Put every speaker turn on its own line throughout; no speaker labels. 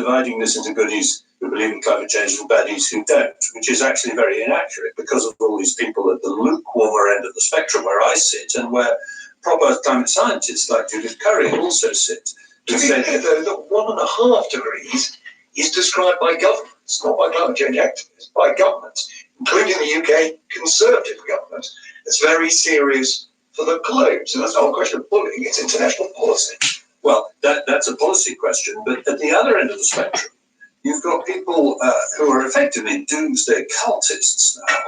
dividing this into goodies who believe in climate change and baddies who don't, which is actually very inaccurate because of all these people at the lukewarmer end of the spectrum where I sit and where proper climate scientists like Judith Curry also sit.
To be clear, though, that 1.5 degrees is described by governments, not by climate change activists, by governments, including the UK Conservative government. It's very serious for the globe. So that's not a question of bullying, it's international policy.
Well, that's a policy question, but at the other end of the spectrum, you've got people who are effectively doomsday cultists now,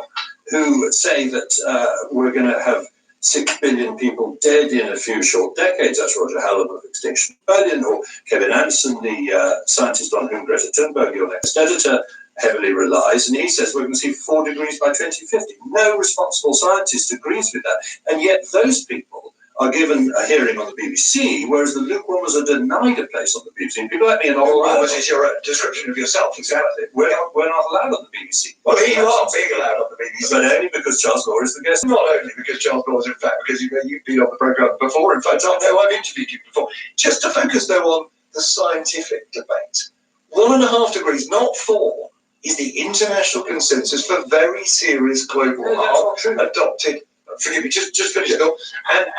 who say that we're going to have 6 billion people dead in a few short decades. That's Roger Hallam of Extinction Rebellion, or Kevin Anderson, the scientist on whom Greta Thunberg, your next editor, heavily relies, and he says we're going to see 4 degrees by 2050. No responsible scientist agrees with that, and yet those people are given a hearing on the BBC, whereas the lukewarmers are denied a place on the BBC. And people like me are not allowed.
What is your description of yourself, exactly?
We're not allowed on the BBC.
Well, here you are being allowed on the BBC.
But only because Charles Gore is the guest.
Not only because Charles Gore is, in fact, because you've been on the programme before. In fact, I know I've interviewed you before. Just to focus, though, on the scientific debate. 1.5 degrees, not 4, is the international consensus for very serious global harm adopted. Forgive me, just finish it off.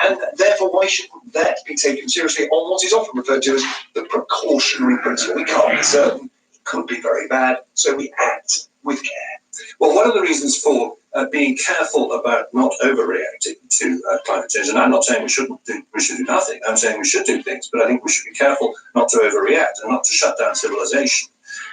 And therefore, why shouldn't that be taken seriously on what is often referred to as the precautionary principle? We can't be certain. It could be very bad, so we act with care.
Well, one of the reasons for being careful about not overreacting to climate change, and I'm not saying we should do nothing, I'm saying we should do things, but I think we should be careful not to overreact and not to shut down civilization.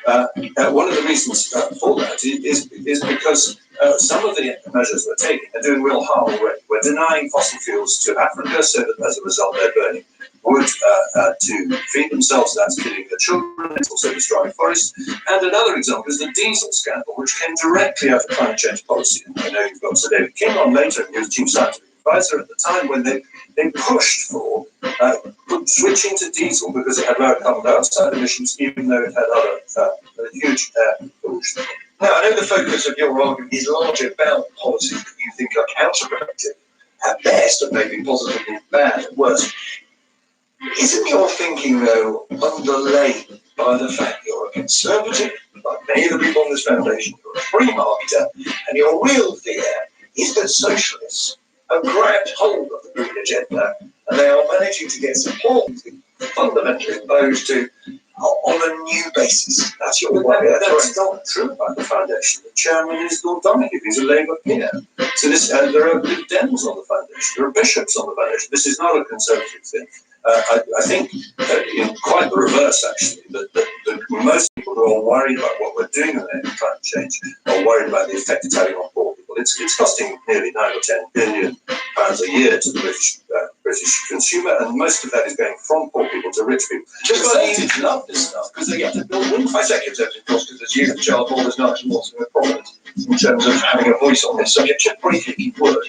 One of the reasons for that is because some of the measures we're taking are doing real harm already. We're denying fossil fuels to Africa so that as a result they're burning wood to feed themselves. That's killing their children. It's also destroying forests. And another example is the diesel scandal, which came directly out of climate change policy. And I know you've got Sir David King on later, who was chief scientific advisor at the time when they pushed for switching to diesel because it had lower carbon dioxide emissions, even though it had other huge air pollution.
Now, I know the focus of your argument is largely about policies that you think are counterproductive at best and maybe positively bad at worst. Isn't your thinking, though, underlaid by the fact you're a conservative, like many of the people on this foundation, you're a free marketer, and your real fear is that socialists have grabbed hold of the green agenda and they are managing to get support fundamentally opposed to on a new basis? That's your worry.
That's not true about the foundation. The chairman is Lord Donaghy. He's a Labour peer. So there are Lib Dems on the foundation. There are bishops on the foundation. This is not a conservative thing. I think quite the reverse, actually, that most people who are worried about what we're doing in climate change are worried about the effect it's having on poor people. It's costing nearly 9 or 10 billion pounds a year to the British consumer, and most of that is going from poor people to rich people.
Just like
you love this stuff because they get to build wind.
I say conservative cost because as you, Charles Gore, is nice and what's prominent in terms of having a voice on this subject. Just briefly, if you would.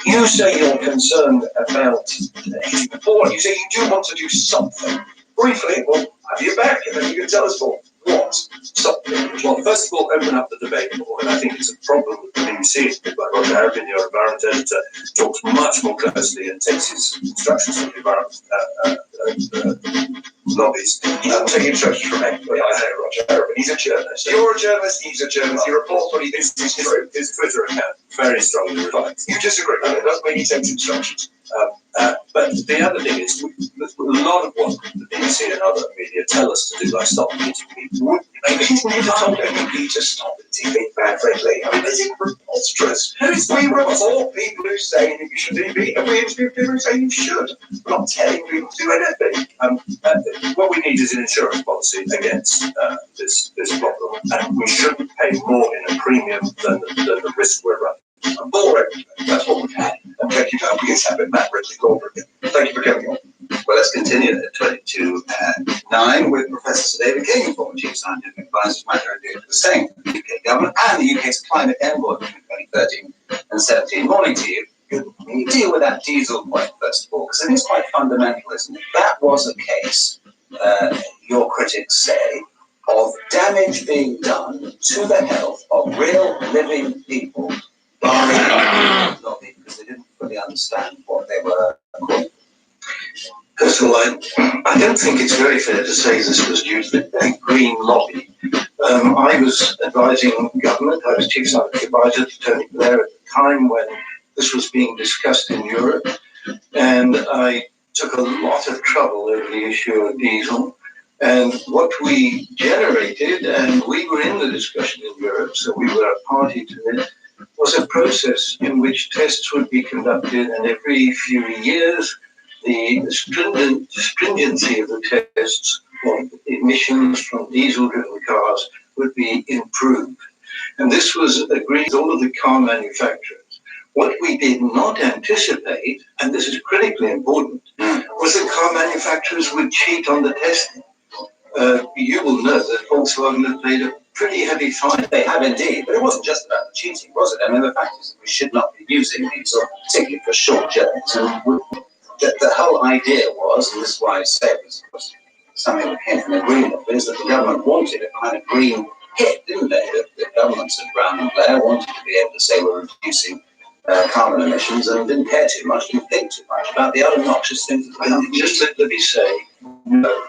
You say you're concerned about the poor, and you say you do want to do something. Briefly, well, have you back, and then you can tell us what something.
Well, first of all, open up the debate more, and I think it's a problem with the BBC. People like Roger Harrison, your environment editor, talks much more closely and takes his instructions from the environment lobbies.
He doesn't take instructions from anybody. I know Roger Harrison. He's a journalist. You're a journalist. He's a journalist. He reports what he thinks is true.
His Twitter account very strongly reflects.
You disagree with it. It doesn't mean he takes instructions.
But the other thing is, a lot of what the BBC and other media tell us to do, like stop eating meat,
maybe you need to tell me to stop eating meat, man, friendly. I mean, is it preposterous? We report people who say that you should eat meat, and we interview people who say you should. We're not telling people to do anything.
What we need is an insurance policy against this problem, and we shouldn't pay more in a premium than the risk we're running.
Boring. That's what we've had. And thank you for helping us have it, Matt Ridley-Goldberg. Thank you for coming on.
Well, let's continue at 22:09 with Professor Sir David King, former Chief Scientific Advisor, Matter and the same the UK government and the UK's climate envoy between 2013 and 17. Morning to you. Can you deal with that diesel point first of all? Because it is quite fundamental, isn't it? That was a case, your critics say, of damage being done to the health of real living people by lobby because they didn't fully understand what they were calling.
First of all, I don't think it's very fair to say this was due to the Green lobby. I was advising government. I was Chief Scientific Advisor to Tony Blair at the time when this was being discussed in Europe, and I took a lot of trouble over the issue of diesel. And what we generated, and we were in the discussion in Europe, so we were a party to it, was a process in which tests would be conducted, and every few years the stringency of the tests for emissions from diesel-driven cars would be improved. And this was agreed with all of the car manufacturers. What we did not anticipate, and this is critically important, was that car manufacturers would cheat on the testing. You will know that Volkswagen have paid a pretty heavy fine.
They have indeed, but it wasn't just about the cheating, was it? I mean, the fact is that we should not be using diesel, particularly for short journeys. And the whole idea was, and this is why I say it was, of course, something that came from the Green Lobby, is that the government wanted a kind of green hit, didn't they? The governments of Brown and Blair wanted to be able to say we're reducing carbon emissions and didn't care too much, didn't think too much about the other noxious things.
Just let me say, no.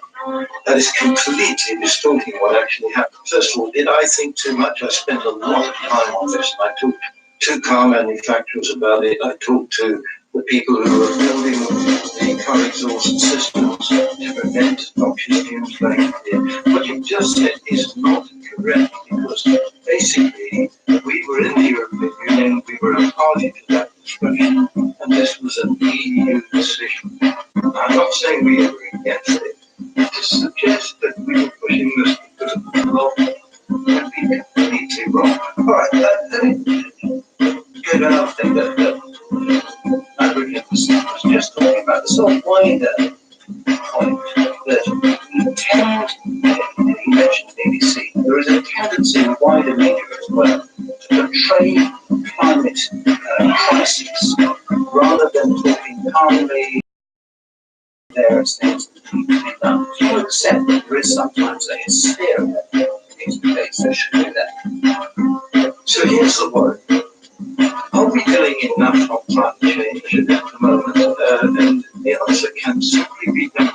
That is completely distorting what actually happened. First of all, did I think too much? I spent a lot of time on this. I talked to car manufacturers about it. I talked to the people who were building the car exhaust systems to prevent noxious fumes going in. What you just said is not correct, because basically we were in the European Union, we were a party to that discussion, and this was an EU decision. I'm not saying we were against it. To suggest that we were pushing this because of the law would be completely wrong.
All right, let me go to another thing that I really was just talking about, the sort of wider point that you tend, you mentioned the BBC, there is a tendency in wider media as well to portray climate crises rather than talking calmly. There's things that need to be done. Do you accept that there is sometimes a hysteria that needs to be made? So should do that.
So here's the worry. Are we doing enough on climate change at the moment? And the answer can simply be no,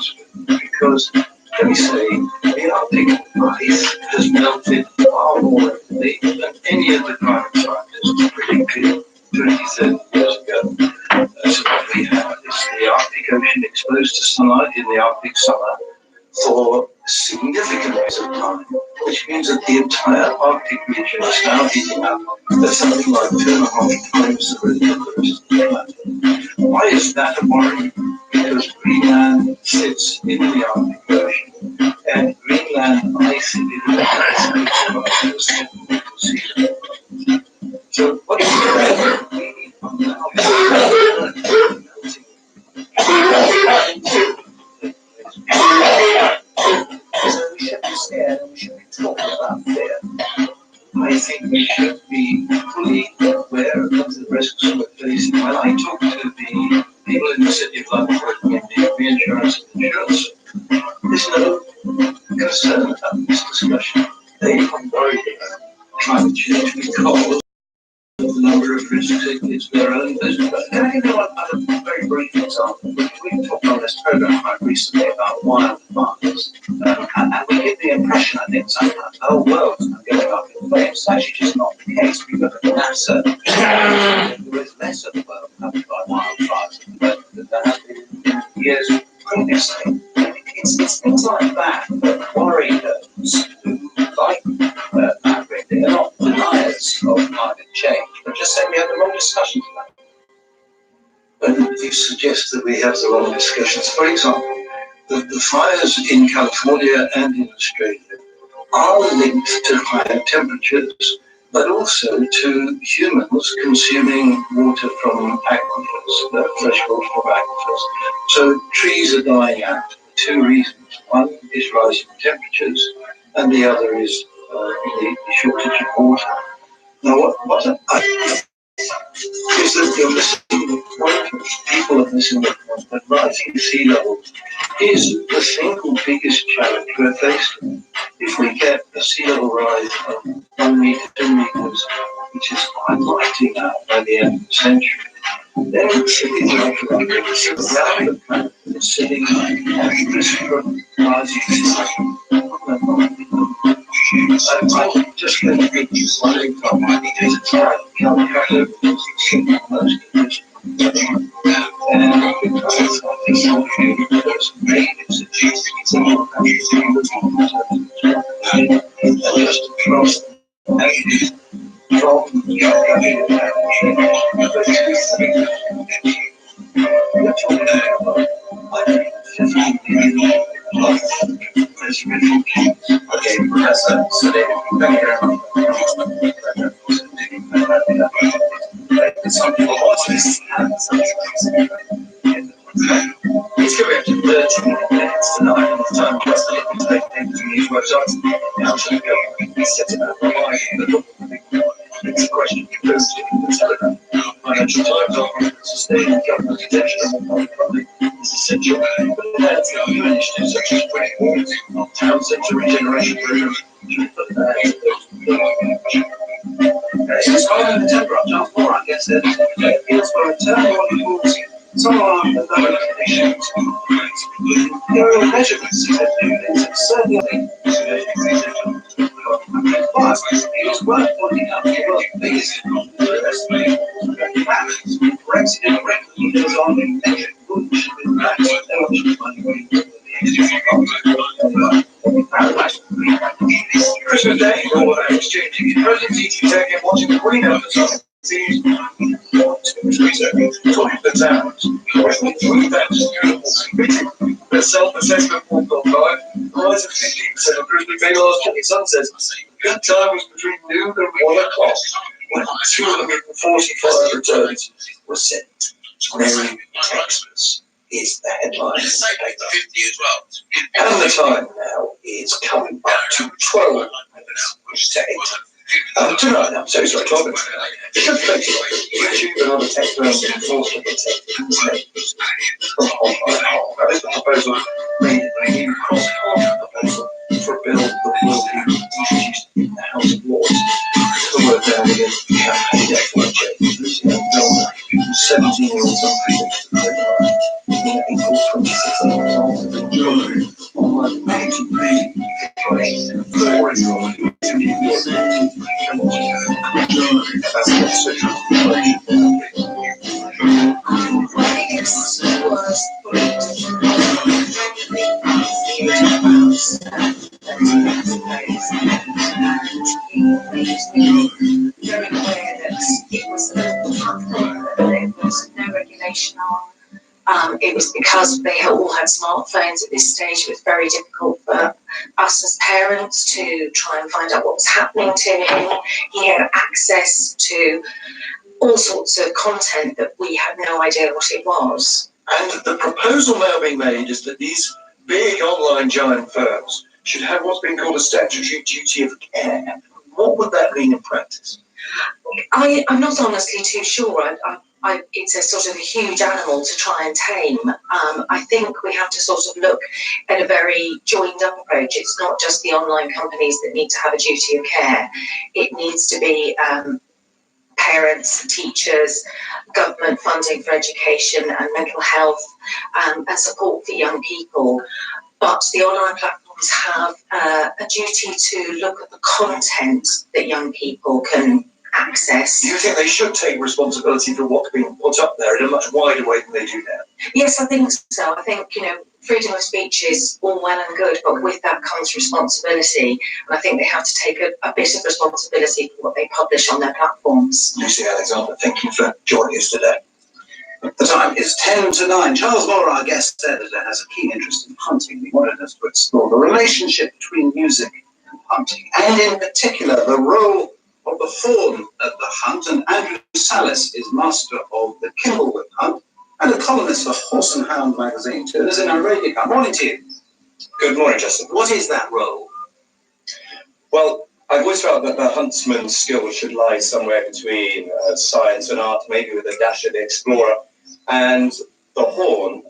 because, let me say, the Arctic ice has melted far more rapidly than any of the climate scientists predicted 20, 30 years ago. So what we have is the Arctic Ocean exposed to sunlight in the Arctic summer for significant periods of time, which means that the entire Arctic region is now heating up at something like 2.5 times the rate of the rest of the planet. Why is that a worry? Because Greenland sits in the Arctic Ocean, and Greenland ice is sea level. So what is that?
So we should be scared and we should be talking about fear.
I think we should be fully aware of the risks we're facing. When I talk to the people in the City of London working in the reinsurance and insurance, there's no concern about this discussion. They are worried about climate change because the number of risks it's their own business.
But can I give you a very brief example? We talked on this program quite recently about wildfires, and we get the impression, I think, sometimes the whole world is going up in flames. It's actually just not the case. We look at NASA, there is less of the world covered by wildfires than there has been in years previously. It's things like that that worry those who like that really. They're not deniers of climate change, but just saying we have the wrong discussions about it.
And you suggest that we have the wrong discussions. For example, the fires in California and in Australia are linked to higher temperatures, but also to humans consuming water from aquifers, fresh water from aquifers. So trees are dying out for two reasons. One is rising temperatures, and the other is the shortage of water. Now, what I is that you're missing the point, people are missing the point, that rising sea level is the single biggest challenge we're facing. If we get a sea level rise of 1 meter, 2 meters, which is quite likely now by the end of the century, Then sitting like the planet, sitting like this from I'm just going to be wondering from my
Okay, Professor Sadiq, thank you very much. Some people watch this. It's going to be 13 minutes tonight on the time plus the news websites. Now, should we set it up it's a question you posted in the Telegram. Financial Times argument that sustaining government attention on public funding is essential, but it adds that new initiatives such as British Walls, Town Centre Regeneration Programme, should put that since I'm in the temper up Charles Moore, I guess that it feels for a turn on the rules. Some are the lower conditions. There are measurements that do this, and certainly but it was worth pointing out the world's biggest Brexit indirectly goes on in metric which in fact they want to money Christmas Day, all that exchanging presidency to take and watching the Queen of the talking to the towns, the self-assessment 1.5, rise of 15% of Christmas Day last year. Sun says good time was between noon and 1 o'clock when 245 returns were sent. Merry Xmas is the headline. And the time now is coming up to 12 minutes to 8. Tonight, I'm so sorry, 12 minutes. Because YouTube and other tech firms enforce the mistakes from online harm. Now, this proposal made a new cross-party proposal for a bill that will be introduced in the House of Lords. The word down again, campaign expert Lucy Milner, 17-year-old son in April 2016, online magazine,
very aware that it was there was no regulation on. It was because they all had smartphones at this stage. It was very difficult for us as parents to try and find out what was happening to him. He had access to all sorts of content that we had no idea what it was.
And the proposal now being made is that these big online giant firms should have what's been called a statutory duty of care. What would that mean in practice?
I'm not honestly too sure. It's a sort of a huge animal to try and tame. I think we have to sort of look at a very joined up approach. It's not just the online companies that need to have a duty of care. It needs to be parents, teachers, government funding for education and mental health, and support for young people. But the online platforms have a duty to look at the content that young people can access.
Do you think they should take responsibility for what's being put up there in a much wider way than they do now?
Yes, I think so. I think, freedom of speech is all well and good, but with that comes responsibility. And I think they have to take a bit of responsibility for what they publish on their platforms.
Lucy Alexander, thank you for joining us today.
The time is 10 to 9. Charles Moore, our guest editor, has a keen interest in hunting. We wanted us to explore the relationship between music and hunting, and in particular the role of the fawn at the hunt. And Andrew Salis is master of the Kimblewhip hunt and a columnist for Horse and Hound magazine, too. And is in our radio car. Morning to you.
Good morning, Justin.
What is that role?
Well, I've always felt that the huntsman's skill should lie somewhere between science and art, maybe with a dash of the explorer. And the horn,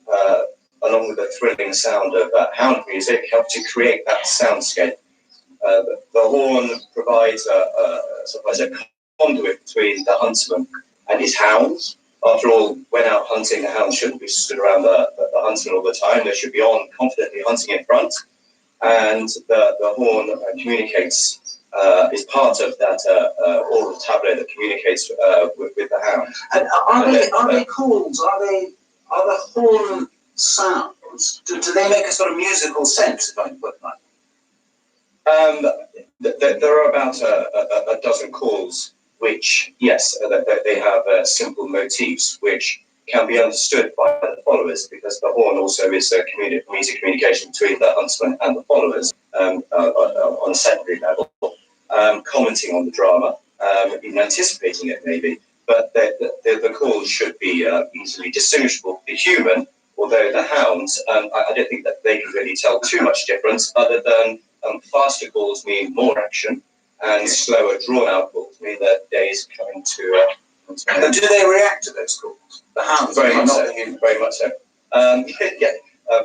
along with the thrilling sound of hound music, help to create that soundscape. The horn provides a conduit between the huntsman and his hounds, After all, when out hunting, the hounds shouldn't be stood around the huntsman all the time. They should be on confidently hunting in front, and the horn communicates. Is part of that oral tablet that communicates with the hound.
And are they calls? Are the horn sounds? Do they make a sort of musical sense? If I can put it like that?
There are about a dozen calls, which yes, they have simple motifs which can be understood by the followers, because the horn also is a means of communication between the huntsman and the followers on a secondary level. Commenting on the drama, even anticipating it maybe, but the calls should be easily distinguishable. The human, although the hounds, I don't think that they can really tell too much difference, other than faster calls mean more action, and slower, drawn-out calls mean that day is coming to
And do they react to those calls? The hounds,
very much
not
so.
the humans.
Very much so.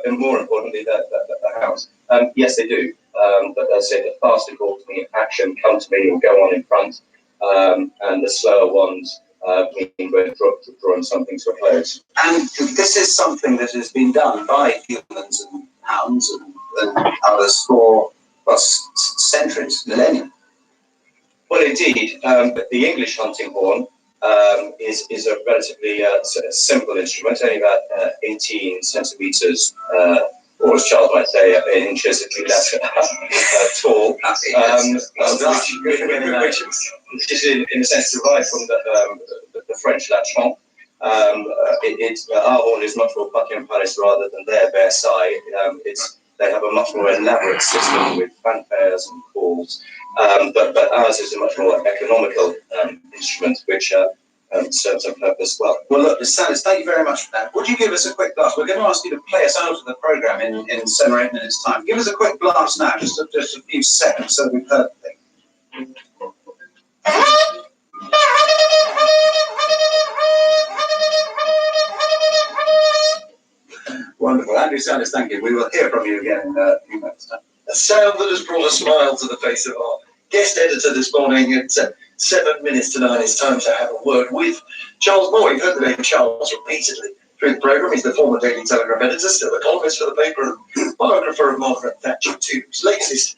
And more importantly, the hounds. Yes, they do. But as I say, the faster calls mean action, come to me and go on in front, and the slower ones mean we're drawing something to a close.
And this is something that has been done by humans and hounds and others for centuries, millennia.
Well, indeed, the English hunting horn is a relatively simple instrument, only about 18 centimetres, or as Charles might say, inches if you less tall, which is in a sense derived from the French la trompe. Our horn is much more Buckingham Palace rather than their Versailles. They have a much more elaborate system with fanfares and calls, but ours is a much more economical instrument, which serves a purpose well.
Well, look, Sanders, thank you very much for that. Would you give us a quick blast? We're going to ask you to play us out of the programme in 7 or 8 minutes' time. Give us a quick blast now, just a few seconds, so we've heard the thing. Wonderful. Andrew Sanders, thank you. We will hear from you again in a few minutes' time.
A sound that has brought a smile to the face of our guest editor this morning at 7 minutes to 9. It's time to have a word with Charles Moore. You've heard the name Charles repeatedly through the programme. He's the former Daily Telegraph editor, still a columnist for the paper, and biographer of Margaret Thatcher too. His latest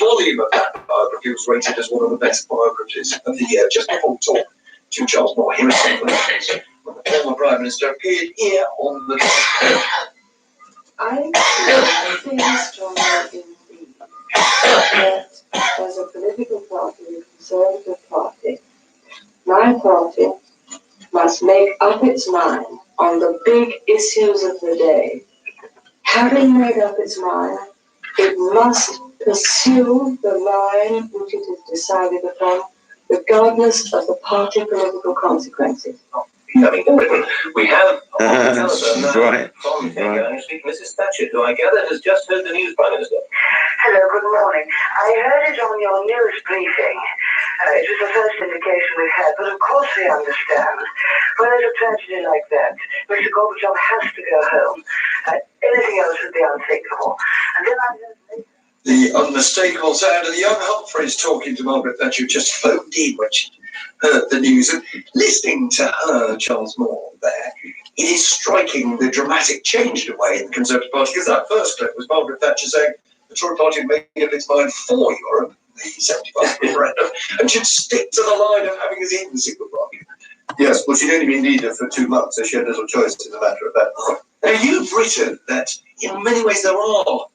volume of that biography was rated as one of the best biographies of the year. Just before we talk to Charles Moore, here is some questions when the former Prime Minister appeared here on the
I feel strongly in that as a political party, the Conservative Party, my party must make up its mind on the big issues of the day. Having made up its mind, it must pursue the line which it has decided upon, regardless of the party political consequences.
Coming to Britain. We have on the telephone now
Right.
from Mrs. Thatcher, who I gather has just heard the news, Prime Minister.
Hello, good morning. I heard it on your news briefing. It was the first indication we've had, but of course we understand. When there's a tragedy like that, Mr. Gorbachev has to go home. Anything else would be unthinkable. And then I heard later.
The unmistakable sound of the young Humphreys talking to Margaret Thatcher, just phoned in when she heard the news. And listening to her, Charles Moore, there, it is striking the dramatic change in a way in the Conservative Party, because that first clip was Margaret Thatcher saying the Tory Party had made up its mind for Europe, the 75 referendum, and should stick to the line of having us in the single market.
Yes, well, she'd only been leader for 2 months, so she had little choice in the matter of that.
Now, you've written that in many ways there are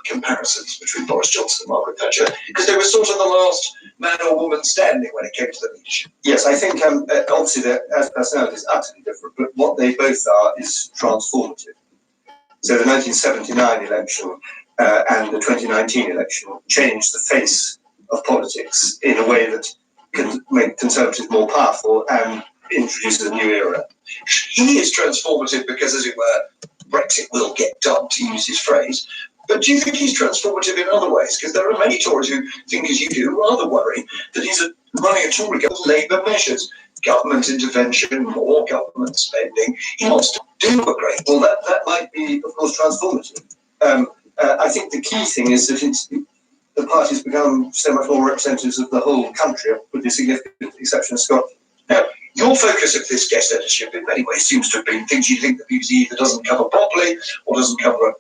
comparisons between Boris Johnson and Margaret Thatcher, because they were sort of the last man or woman standing when it came to the leadership.
Yes, I think obviously their personalities are utterly different, but what they both are is transformative. So the 1979 election and the 2019 election changed the face of politics in a way that can make Conservatives more powerful and introduces a new era.
He is transformative because, as it were, Brexit will get done, to use his phrase. But do you think he's transformative in other ways? Because there are many Tories who think, as you do, rather worry that he's running a Tory government, Labour measures, government intervention, more government spending. He wants to do a great deal.
Well, that might be, of course, transformative. I think the key thing is that the party's become so much more representatives of the whole country, with the significant exception of Scotland.
Now, Your focus of this guest editorship in many ways seems to have been things you think the BBC either doesn't cover properly or doesn't cover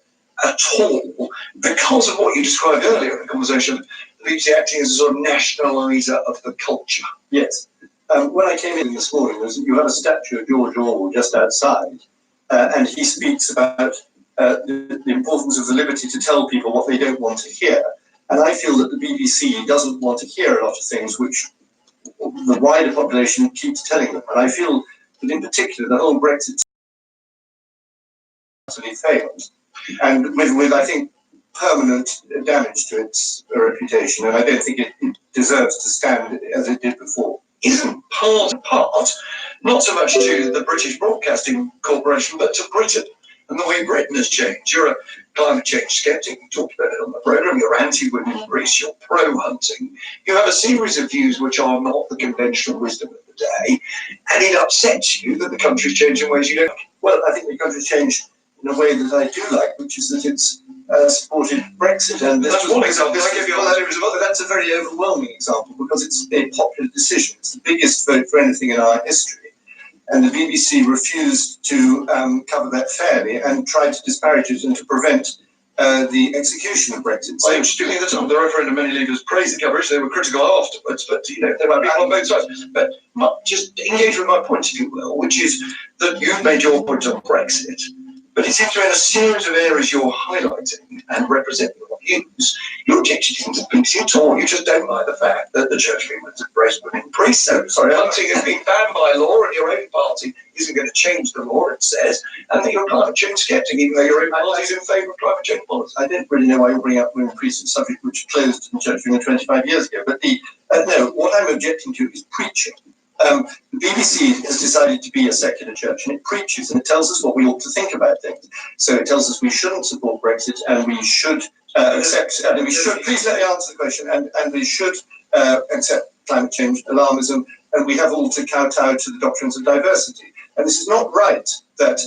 at all, because of what you described earlier in the conversation, the BBC acting as a sort of nationaliser of the culture.
Yes. When I came in this morning, you have a statue of George Orwell just outside, and he speaks about the importance of the liberty to tell people what they don't want to hear. And I feel that the BBC doesn't want to hear a lot of things which the wider population keeps telling them. And I feel that in particular, the whole Brexit utterly failed. And with I think, permanent damage to its reputation. And I don't think it deserves to stand as it did before.
Isn't part not so much to the British Broadcasting Corporation, but to Britain and the way Britain has changed. You're a climate change skeptic. We talked about it on the programme. You're anti-women in Greece. You're pro-hunting. You have a series of views which are not the conventional wisdom of the day, and it upsets you that the country's changed in ways you don't like.
Well, I think the country's changed in a way that I do like, which is that it's supported Brexit. And
That's one example. I give you a series of other.
That's a very overwhelming example because it's a popular decision. It's the biggest vote for anything in our history. And the BBC refused to cover that fairly and tried to disparage it and to prevent the execution of Brexit.
So interestingly, at the time of the referendum, many leaders praised the coverage. They were critical afterwards, but there might be on both sides. But just engage with my point, if you will, which is that you've made your point on Brexit. But it seems to be in a series of areas you're highlighting and representing your views. You're objecting to the BBC at all. You just don't like the fact that the Church of England has embraced women priests. So, hunting has been banned by law, and your own party isn't going to change the law, it says, and that you're a climate change skeptic, even though your own party is in favour of climate change policy.
I don't really know why you bring up women priests, a subject which closed in the Church of England 25 years ago. But no, what I'm objecting to is preaching. The BBC has decided to be a secular church, and it preaches and it tells us what we ought to think about things. So it tells us we shouldn't support Brexit, and we should accept, and we should, please let me answer the question, and we should accept climate change alarmism, and we have all to kowtow to the doctrines of diversity. And this is not right that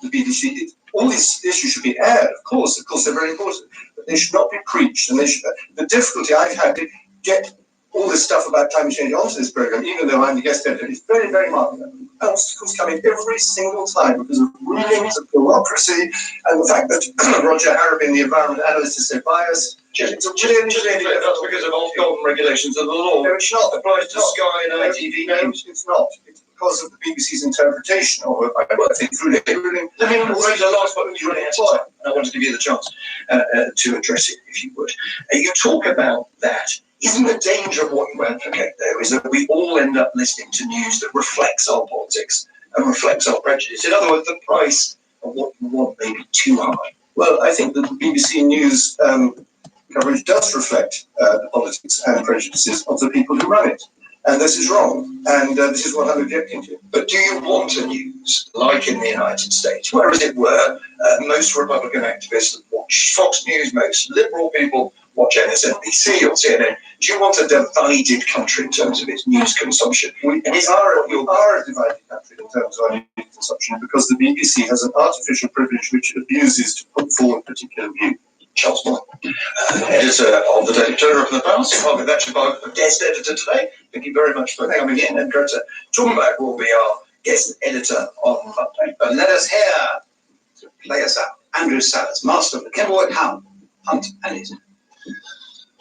the BBC, all these issues should be aired, of course they're very important, but they should not be preached. And the difficulty I've had to get all this stuff about climate change onto this programme, even though I'm the guest editor, is very, very marked. Obstacles coming every single time because of rulings, of bureaucracy, and the fact that Roger Harrabin, the environment analyst, is so biased.
That's because of Ofcom regulations of the law.
No, it's not.
Applies to Sky and ITV.
No, it's not. It's because of the BBC's interpretation of it. I think through the ruling.
Let me raise the last one. You're running out of time, and I want to give you the chance to address it, if you would. You talk about that. Isn't the danger of what you advocate there is that we all end up listening to news that reflects our politics and reflects our prejudice? In other words, the price of what you want may be too high.
Well, I think that the BBC News coverage does reflect the politics and prejudices of the people who run it. And this is wrong. And this is what I'm objecting to.
But do you want a news like in the United States, where, as it were, most Republican activists watch Fox News, most liberal people watch MSNBC or CNN? Do you want a divided country in terms of its news consumption?
We are a divided country in terms of our news consumption because the BBC has an artificial privilege which abuses to put forward a particular view.
Charles Moore, editor of the Daily Telegraph and the Palace. Margaret Thatcher, guest editor today. Thank you very much for coming in. And Greta Thunberg will be our guest editor on Monday.
But let us hear, to play us out, Andrew Sellers, master of the Kenilworth Hound, Hunt and Eat.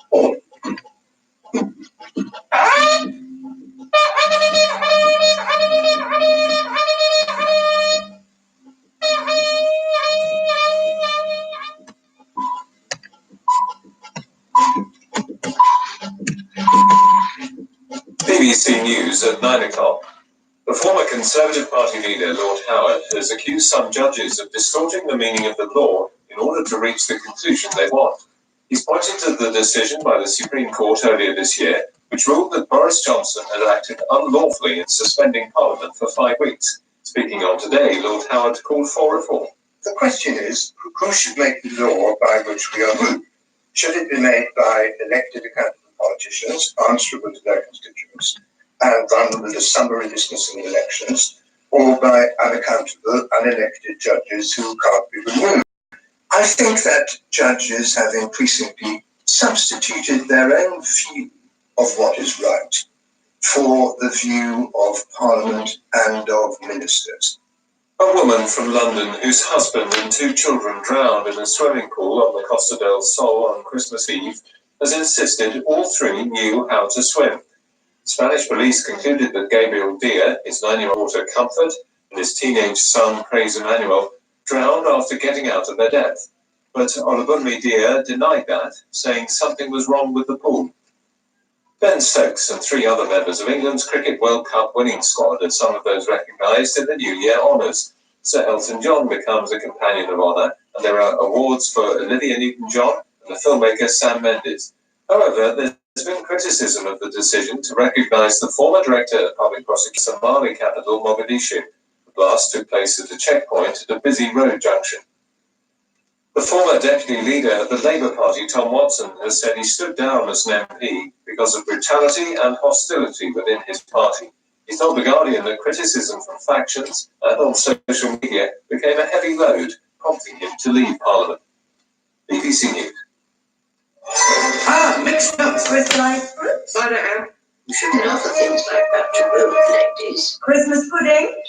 Or
BBC News at 9 o'clock. The former Conservative Party leader, Lord Howard, has accused some judges of distorting the meaning of the law in order to reach the conclusion they want. He's pointed to the decision by the Supreme Court earlier this year, which ruled that Boris Johnson had acted unlawfully in suspending Parliament for 5 weeks. Speaking on Today, Lord Howard called for reform.
The question is, who should make the law by which we are ruled? Should it be made by elected accountable politicians, answerable to their constituents, and vulnerable to summary dismissing in elections, or by unaccountable, unelected judges who can't be removed? I think that judges have increasingly substituted their own view of what is right for the view of Parliament and of ministers.
A woman from London whose husband and 2 children drowned in a swimming pool on the Costa del Sol on Christmas Eve has insisted all 3 knew how to swim. Spanish police concluded that Gabriel Diaz, his 9-year-old daughter Comfort, and his teenage son Praise Emmanuel drowned after getting out of their depth. But Olabunmi Diaz denied that, saying something was wrong with the pool. Ben Stokes and 3 other members of England's Cricket World Cup winning squad are some of those recognised in the New Year honours. Sir Elton John becomes a Companion of Honour, and there are awards for Olivia Newton-John and the filmmaker Sam Mendes. However, there's been criticism of the decision to recognise the former director of public prosecution Somali capital Mogadishu. The blast took place at a checkpoint at a busy road junction. The former deputy leader of the Labour Party, Tom Watson, has said he stood down as an MP because of brutality and hostility within his party. He told The Guardian that criticism from factions and on social media became a heavy load, prompting him to leave Parliament. BBC News.
Mixed nuts with light fruits.
I don't know. We shouldn't offer things like that to road ladies.
Christmas pudding.